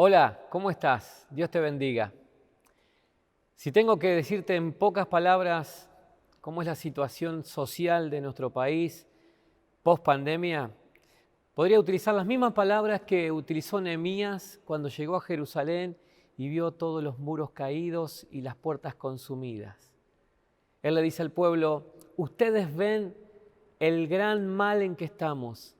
Hola, ¿cómo estás? Dios te bendiga. Si tengo que decirte en pocas palabras cómo es la situación social de nuestro país post pandemia, podría utilizar las mismas palabras que utilizó Nehemías cuando llegó a Jerusalén y vio todos los muros caídos y las puertas consumidas. Él le dice al pueblo: ustedes ven el gran mal en que estamos,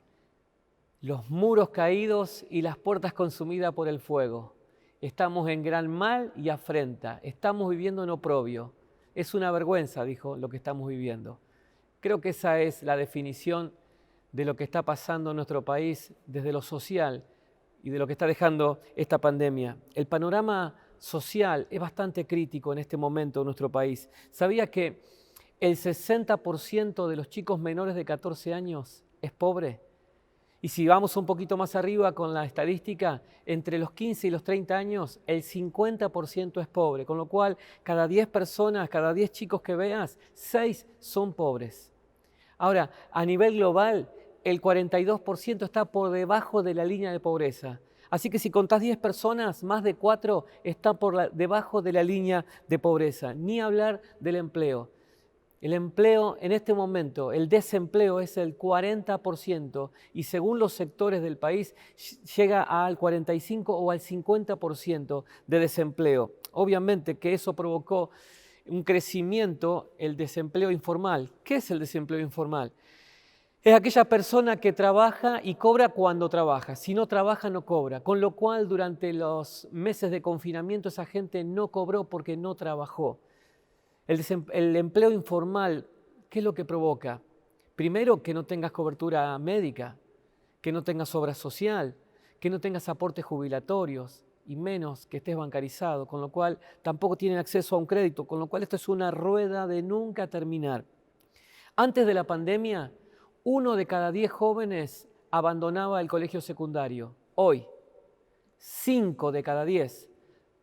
los muros caídos y las puertas consumidas por el fuego. Estamos en gran mal y afrenta, estamos viviendo en oprobio. Es una vergüenza, dijo, lo que estamos viviendo. Creo que esa es la definición de lo que está pasando en nuestro país desde lo social y de lo que está dejando esta pandemia. El panorama social es bastante crítico en este momento en nuestro país. ¿Sabía que el 60% de los chicos menores de 14 años es pobre? Y si vamos un poquito más arriba con la estadística, entre los 15 y los 30 años, el 50% es pobre, con lo cual cada 10 personas, cada 10 chicos que veas, 6 son pobres. Ahora, a nivel global, el 42% está por debajo de la línea de pobreza. Así que si contás 10 personas, más de 4 están debajo de la línea de pobreza. Ni hablar del empleo. El empleo en este momento, el desempleo es el 40% y según los sectores del país llega al 45 o al 50% de desempleo. Obviamente que eso provocó un crecimiento, el desempleo informal. ¿Qué es el desempleo informal? Es aquella persona que trabaja y cobra cuando trabaja. Si no trabaja, no cobra. Con lo cual, durante los meses de confinamiento, esa gente no cobró porque no trabajó. El empleo informal, ¿qué es lo que provoca? Primero, que no tengas cobertura médica, que no tengas obra social, que no tengas aportes jubilatorios y menos que estés bancarizado, con lo cual tampoco tienen acceso a un crédito, con lo cual esto es una rueda de nunca terminar. Antes de la pandemia, 1 de cada 10 jóvenes abandonaba el colegio secundario. Hoy, 5 de cada 10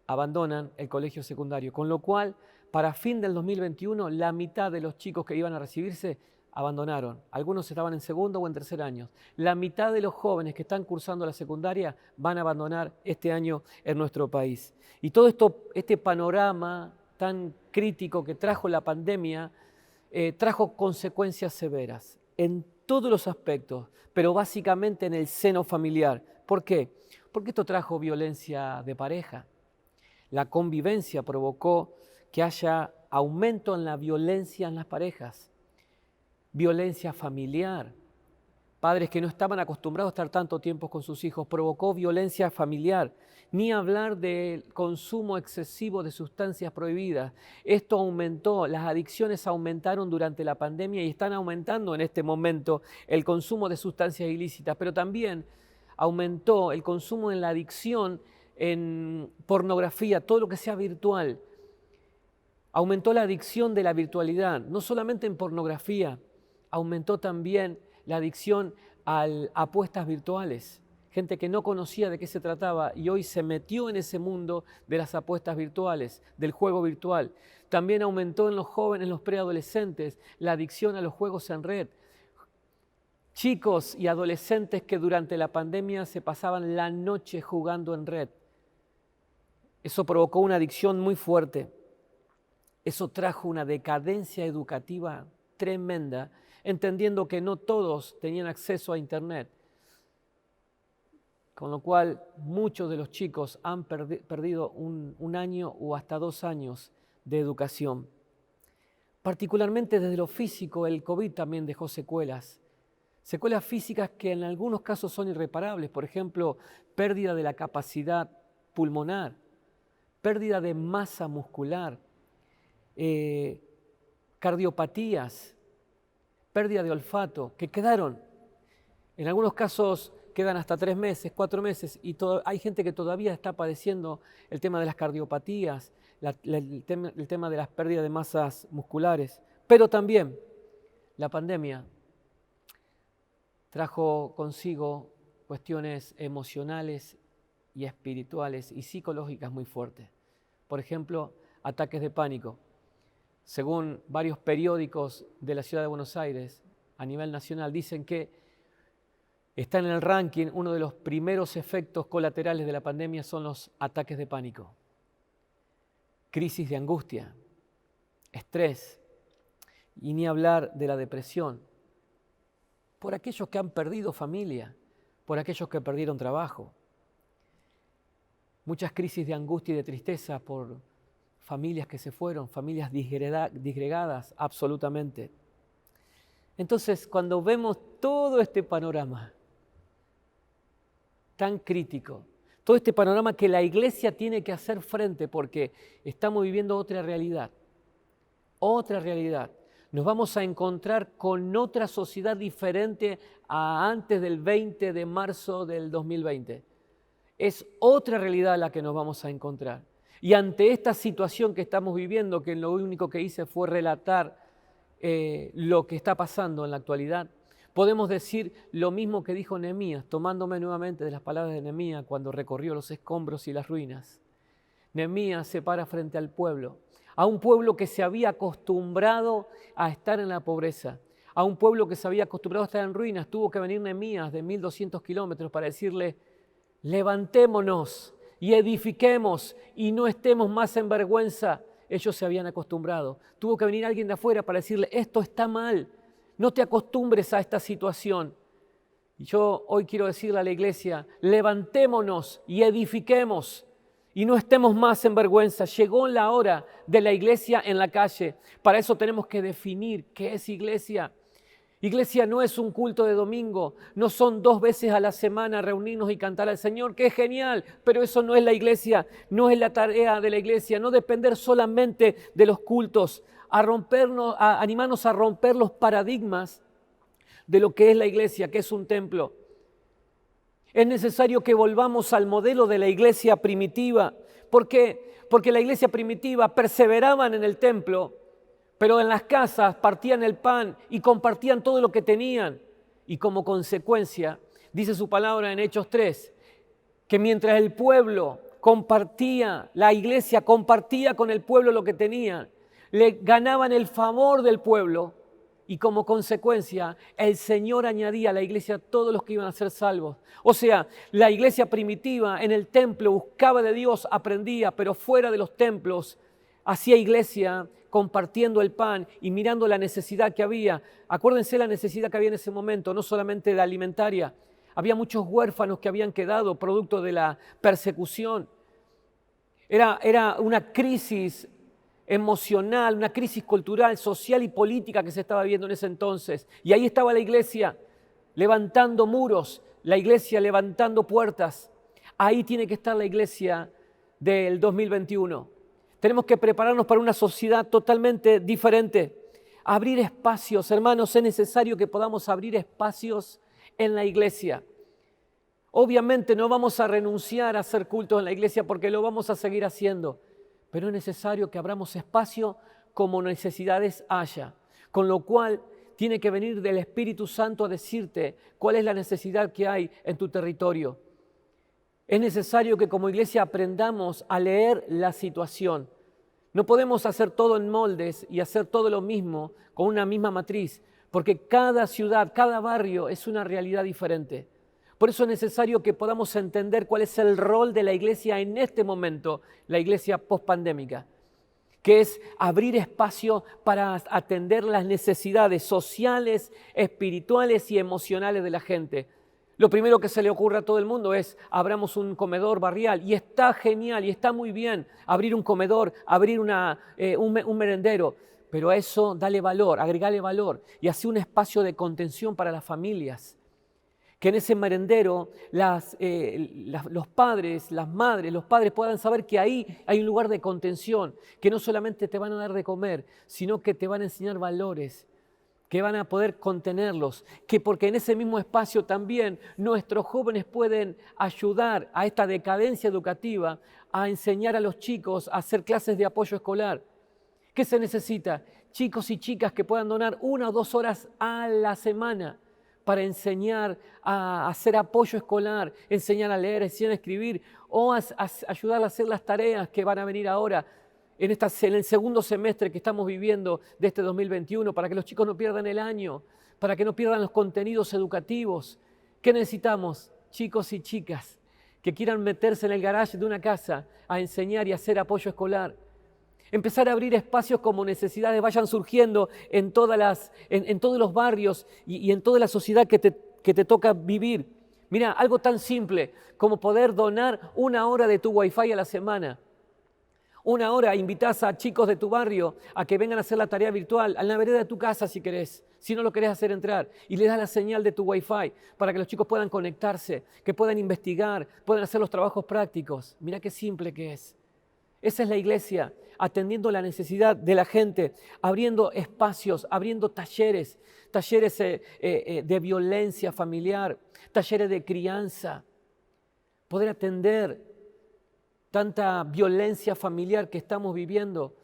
abandonan el colegio secundario, con lo cual, para fin del 2021, la mitad de los chicos que iban a recibirse abandonaron. Algunos estaban en segundo o en tercer año. La mitad de los jóvenes que están cursando la secundaria van a abandonar este año en nuestro país. Y todo esto, este panorama tan crítico que trajo la pandemia, trajo consecuencias severas en todos los aspectos, pero básicamente en el seno familiar. ¿Por qué? Porque esto trajo violencia de pareja. La convivencia provocó que haya aumento en la violencia en las parejas, violencia familiar. Padres que no estaban acostumbrados a estar tanto tiempo con sus hijos, provocó violencia familiar. Ni hablar del consumo excesivo de sustancias prohibidas. Esto aumentó, las adicciones aumentaron durante la pandemia y están aumentando en este momento el consumo de sustancias ilícitas, pero también aumentó el consumo en la adicción en pornografía, todo lo que sea virtual. Aumentó la adicción de la virtualidad, no solamente en pornografía, aumentó también la adicción a apuestas virtuales. Gente que no conocía de qué se trataba y hoy se metió en ese mundo de las apuestas virtuales, del juego virtual. También aumentó en los jóvenes, en los preadolescentes, la adicción a los juegos en red. Chicos y adolescentes que durante la pandemia se pasaban la noche jugando en red. Eso provocó una adicción muy fuerte. Eso trajo una decadencia educativa tremenda, entendiendo que no todos tenían acceso a Internet, con lo cual muchos de los chicos han perdido un año o hasta 2 años de educación. Particularmente desde lo físico, el COVID también dejó secuelas físicas que en algunos casos son irreparables, por ejemplo, pérdida de la capacidad pulmonar, pérdida de masa muscular, cardiopatías, pérdida de olfato, que quedaron. En algunos casos quedan hasta 3 meses, 4 meses, y hay gente que todavía está padeciendo el tema de las cardiopatías, el tema de las pérdidas de masas musculares. Pero también la pandemia trajo consigo cuestiones emocionales y espirituales y psicológicas muy fuertes. Por ejemplo, ataques de pánico. Según varios periódicos de la ciudad de Buenos Aires, a nivel nacional, dicen que Está en el ranking, uno de los primeros efectos colaterales de la pandemia son los ataques de pánico, crisis de angustia, estrés, y ni hablar de la depresión, por aquellos que han perdido familia, por aquellos que perdieron trabajo. Muchas crisis de angustia y de tristeza por familias que se fueron, familias disgregadas absolutamente. Entonces, cuando vemos todo este panorama tan crítico, todo este panorama que la iglesia tiene que hacer frente porque estamos viviendo otra realidad, nos vamos a encontrar con otra sociedad diferente a antes del 20 de marzo del 2020. Es otra realidad la que nos vamos a encontrar. Y ante esta situación que estamos viviendo, que lo único que hice fue relatar lo que está pasando en la actualidad, podemos decir lo mismo que dijo Nehemías, tomándome nuevamente de las palabras de Nehemías cuando recorrió los escombros y las ruinas. Nehemías se para frente al pueblo, a un pueblo que se había acostumbrado a estar en la pobreza, a un pueblo que se había acostumbrado a estar en ruinas. Tuvo que venir Nehemías de 1200 kilómetros para decirle: levantémonos y edifiquemos y no estemos más en vergüenza. Ellos se habían acostumbrado. Tuvo que venir alguien de afuera para decirle: esto está mal, no te acostumbres a esta situación. Y yo hoy quiero decirle a la iglesia: levantémonos y edifiquemos y no estemos más en vergüenza. Llegó la hora de la iglesia en la calle. Para eso tenemos que definir qué es iglesia. Iglesia no es un culto de domingo, no son 2 veces a la semana reunirnos y cantar al Señor, que es genial, pero eso no es la iglesia, no es la tarea de la iglesia, no depender solamente de los cultos, animarnos a romper los paradigmas de lo que es la iglesia, que es un templo. Es necesario que volvamos al modelo de la iglesia primitiva. ¿Por qué? Porque la iglesia primitiva perseveraban en el templo, pero en las casas partían el pan y compartían todo lo que tenían. Y como consecuencia, dice su palabra en Hechos 3, que mientras el pueblo compartía, la iglesia compartía con el pueblo lo que tenía, le ganaban el favor del pueblo y como consecuencia el Señor añadía a la iglesia todos los que iban a ser salvos. O sea, la iglesia primitiva en el templo buscaba de Dios, aprendía, pero fuera de los templos hacía iglesia compartiendo el pan y mirando la necesidad que había. Acuérdense la necesidad que había en ese momento, no solamente de alimentaria. Había muchos huérfanos que habían quedado producto de la persecución. Era una crisis emocional, una crisis cultural, social y política que se estaba viendo en ese entonces. Y ahí estaba la iglesia levantando muros, la iglesia levantando puertas. Ahí tiene que estar la iglesia del 2021. Tenemos que prepararnos para una sociedad totalmente diferente. Abrir espacios, hermanos, es necesario que podamos abrir espacios en la iglesia. Obviamente no vamos a renunciar a hacer cultos en la iglesia porque lo vamos a seguir haciendo, pero es necesario que abramos espacio como necesidades haya, con lo cual tiene que venir del Espíritu Santo a decirte cuál es la necesidad que hay en tu territorio. Es necesario que como iglesia aprendamos a leer la situación. No podemos hacer todo en moldes y hacer todo lo mismo con una misma matriz, porque cada ciudad, cada barrio es una realidad diferente. Por eso es necesario que podamos entender cuál es el rol de la iglesia en este momento, la iglesia pospandémica, que es abrir espacio para atender las necesidades sociales, espirituales y emocionales de la gente. Lo primero que se le ocurre a todo el mundo es abramos un comedor barrial y está genial y está muy bien abrir un comedor, abrir un merendero, pero a eso dale valor, agregale valor y hace un espacio de contención para las familias. Que en ese merendero los padres, las madres, los padres puedan saber que ahí hay un lugar de contención, que no solamente te van a dar de comer, sino que te van a enseñar valores, que van a poder contenerlos, que porque en ese mismo espacio también nuestros jóvenes pueden ayudar a esta decadencia educativa, a enseñar a los chicos a hacer clases de apoyo escolar. ¿Qué se necesita? Chicos y chicas que puedan donar 1 o 2 horas a la semana para enseñar a hacer apoyo escolar, enseñar a leer, enseñar a escribir o ayudar a hacer las tareas que van a venir ahora en el segundo semestre que estamos viviendo de este 2021, para que los chicos no pierdan el año, para que no pierdan los contenidos educativos, ¿Qué necesitamos? Chicos y chicas que quieran meterse en el garage de una casa a enseñar y hacer apoyo escolar. Empezar a abrir espacios como necesidades vayan surgiendo en todos los barrios y en toda la sociedad que te toca vivir. Mira, algo tan simple como poder donar 1 hora de tu Wi-Fi a la semana. 1 hora invitas a chicos de tu barrio a que vengan a hacer la tarea virtual, a la vereda de tu casa si querés, si no lo querés hacer entrar, y le das la señal de tu Wi-Fi para que los chicos puedan conectarse, que puedan investigar, puedan hacer los trabajos prácticos. Mira qué simple que es. Esa es la iglesia, atendiendo la necesidad de la gente, abriendo espacios, abriendo talleres de violencia familiar, talleres de crianza, poder atender tanta violencia familiar que estamos viviendo.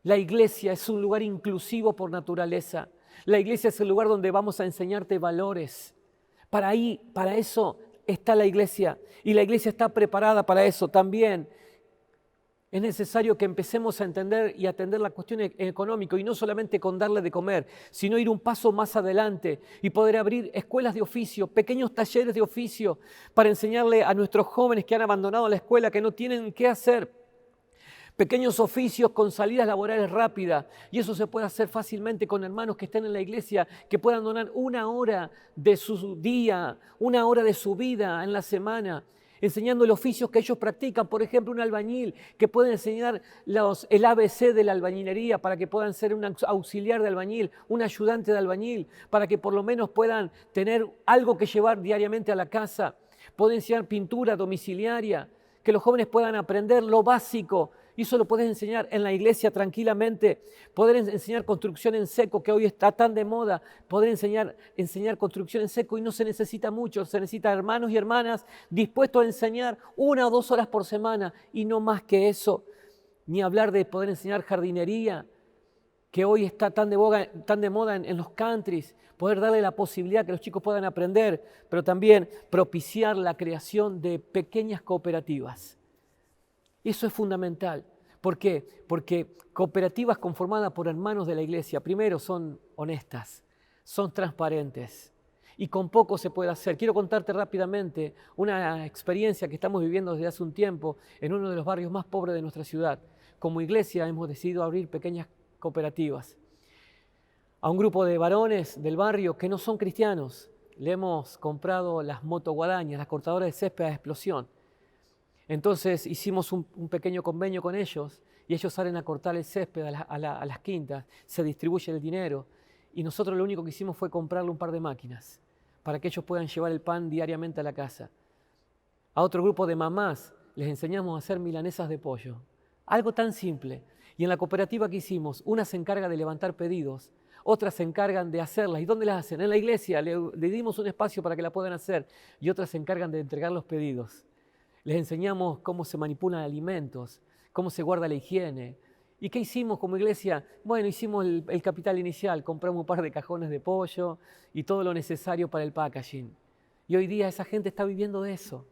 La iglesia es un lugar inclusivo por naturaleza. La iglesia es el lugar donde vamos a enseñarte valores. Para eso está la iglesia, y la iglesia está preparada para eso también. Es necesario que empecemos a entender y atender la cuestión económica, y no solamente con darle de comer, sino ir un paso más adelante y poder abrir escuelas de oficio, pequeños talleres de oficio para enseñarle a nuestros jóvenes que han abandonado la escuela, que no tienen qué hacer, pequeños oficios con salidas laborales rápidas. Y eso se puede hacer fácilmente con hermanos que estén en la iglesia, que puedan donar 1 hora de su día, 1 hora de su vida en la semana, enseñando los oficios que ellos practican. Por ejemplo, un albañil que puede enseñar el ABC de la albañilería para que puedan ser un auxiliar de albañil, un ayudante de albañil, para que por lo menos puedan tener algo que llevar diariamente a la casa. Puede enseñar pintura domiciliaria, que los jóvenes puedan aprender lo básico. Y eso lo puedes enseñar en la iglesia tranquilamente. Poder enseñar construcción en seco, que hoy está tan de moda. Poder enseñar construcción en seco, y no se necesita mucho. Se necesita hermanos y hermanas dispuestos a enseñar 1 o 2 horas por semana, y no más que eso. Ni hablar de poder enseñar jardinería, que hoy está tan de moda en los countries. Poder darle la posibilidad que los chicos puedan aprender, pero también propiciar la creación de pequeñas cooperativas. Eso es fundamental. ¿Por qué? Porque cooperativas conformadas por hermanos de la iglesia, primero, son honestas, son transparentes, y con poco se puede hacer. Quiero contarte rápidamente una experiencia que estamos viviendo desde hace un tiempo en uno de los barrios más pobres de nuestra ciudad. Como iglesia hemos decidido abrir pequeñas cooperativas. A un grupo de varones del barrio que no son cristianos le hemos comprado las motoguadañas, las cortadoras de césped a explosión. Entonces hicimos un pequeño convenio con ellos, y ellos salen a cortar el césped a las quintas, se distribuye el dinero, y nosotros lo único que hicimos fue comprarle un par de máquinas para que ellos puedan llevar el pan diariamente a la casa. A otro grupo de mamás les enseñamos a hacer milanesas de pollo, algo tan simple. Y en la cooperativa que hicimos, una se encarga de levantar pedidos, otras se encargan de hacerlas. ¿Y dónde las hacen? En la iglesia, le dimos un espacio para que la puedan hacer, y otras se encargan de entregar los pedidos. Les enseñamos cómo se manipulan alimentos, cómo se guarda la higiene. ¿Y qué hicimos como iglesia? Bueno, hicimos el capital inicial, compramos un par de cajones de pollo y todo lo necesario para el packaging. Y hoy día esa gente está viviendo de eso,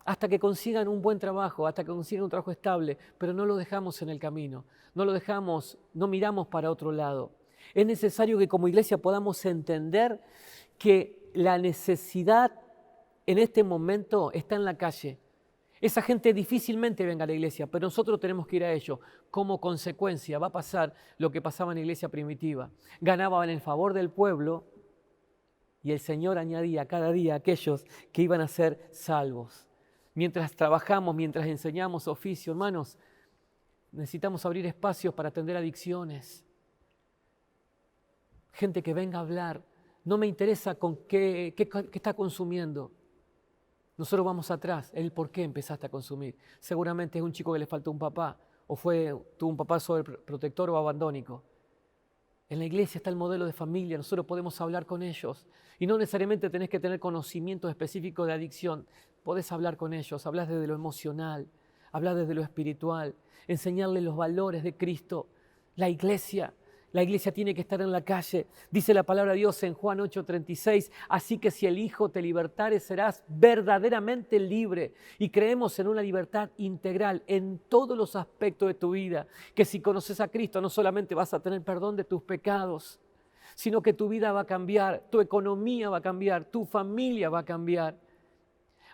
hasta que consigan un buen trabajo, hasta que consigan un trabajo estable, pero no lo dejamos en el camino, no miramos para otro lado. Es necesario que como iglesia podamos entender que la necesidad en este momento está en la calle. Esa gente difícilmente venga a la iglesia, pero nosotros tenemos que ir a ellos. Como consecuencia va a pasar lo que pasaba en la iglesia primitiva. Ganaban el favor del pueblo, y el Señor añadía cada día a aquellos que iban a ser salvos. Mientras trabajamos, mientras enseñamos oficio, hermanos, necesitamos abrir espacios para atender adicciones. Gente que venga a hablar. No me interesa con qué está consumiendo. Nosotros vamos atrás, el por qué empezaste a consumir. Seguramente es un chico que le faltó un papá, o tuvo un papá sobreprotector o abandónico. En la iglesia está el modelo de familia, nosotros podemos hablar con ellos. Y no necesariamente tenés que tener conocimiento específico de adicción. Podés hablar con ellos, hablar desde lo emocional, hablar desde lo espiritual, enseñarles los valores de Cristo. La iglesia tiene que estar en la calle. Dice la palabra de Dios en Juan 8:36, así que si el Hijo te libertare, serás verdaderamente libre. Y creemos en una libertad integral en todos los aspectos de tu vida, que si conoces a Cristo no solamente vas a tener perdón de tus pecados, sino que tu vida va a cambiar, tu economía va a cambiar, tu familia va a cambiar.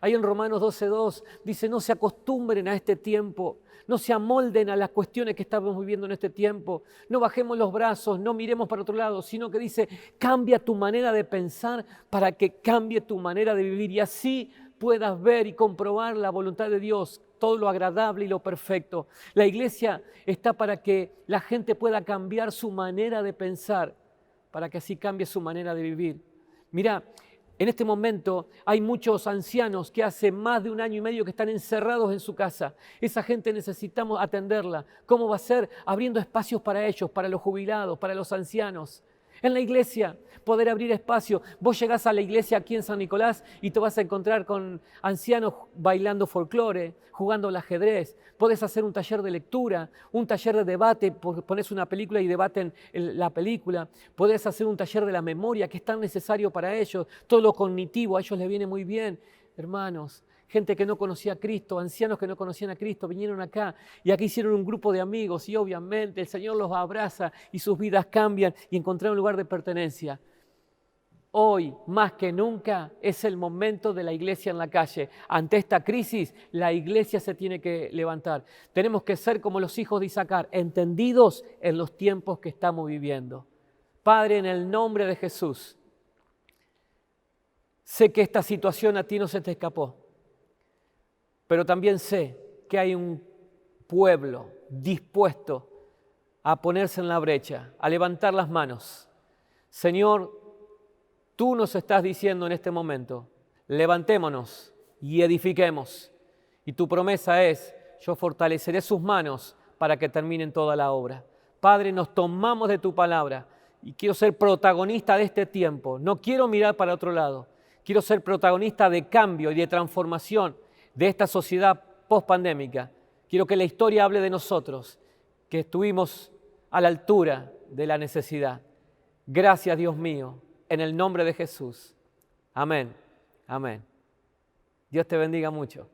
Ahí en Romanos 12:2 dice, no se acostumbren a este tiempo, no se amolden a las cuestiones que estamos viviendo en este tiempo, no bajemos los brazos, no miremos para otro lado, sino que dice, cambia tu manera de pensar para que cambie tu manera de vivir y así puedas ver y comprobar la voluntad de Dios, todo lo agradable y lo perfecto. La iglesia está para que la gente pueda cambiar su manera de pensar, para que así cambie su manera de vivir. Mira, en este momento hay muchos ancianos que hace más de 1 año y medio que están encerrados en su casa. Esa gente necesitamos atenderla. ¿Cómo va a ser? Abriendo espacios para ellos, para los jubilados, para los ancianos. En la iglesia, poder abrir espacio. Vos llegás a la iglesia aquí en San Nicolás y te vas a encontrar con ancianos bailando folclore, jugando al ajedrez. Podés hacer un taller de lectura, un taller de debate, ponés una película y debaten la película. Podés hacer un taller de la memoria, que es tan necesario para ellos. Todo lo cognitivo, a ellos les viene muy bien. Hermanos, gente que no conocía a Cristo, ancianos que no conocían a Cristo, vinieron acá y aquí hicieron un grupo de amigos y obviamente el Señor los abraza y sus vidas cambian y encontraron un lugar de pertenencia. Hoy, más que nunca, es el momento de la iglesia en la calle. Ante esta crisis, la iglesia se tiene que levantar. Tenemos que ser como los hijos de Isaacar, entendidos en los tiempos que estamos viviendo. Padre, en el nombre de Jesús, sé que esta situación a ti no se te escapó. Pero también sé que hay un pueblo dispuesto a ponerse en la brecha, a levantar las manos. Señor, tú nos estás diciendo en este momento, levantémonos y edifiquemos. Y tu promesa es, yo fortaleceré sus manos para que terminen toda la obra. Padre, nos tomamos de tu palabra y quiero ser protagonista de este tiempo. No quiero mirar para otro lado. Quiero ser protagonista de cambio y de transformación de esta sociedad post-pandémica. Quiero que la historia hable de nosotros, que estuvimos a la altura de la necesidad. Gracias, Dios mío, en el nombre de Jesús. Amén. Amén. Dios te bendiga mucho.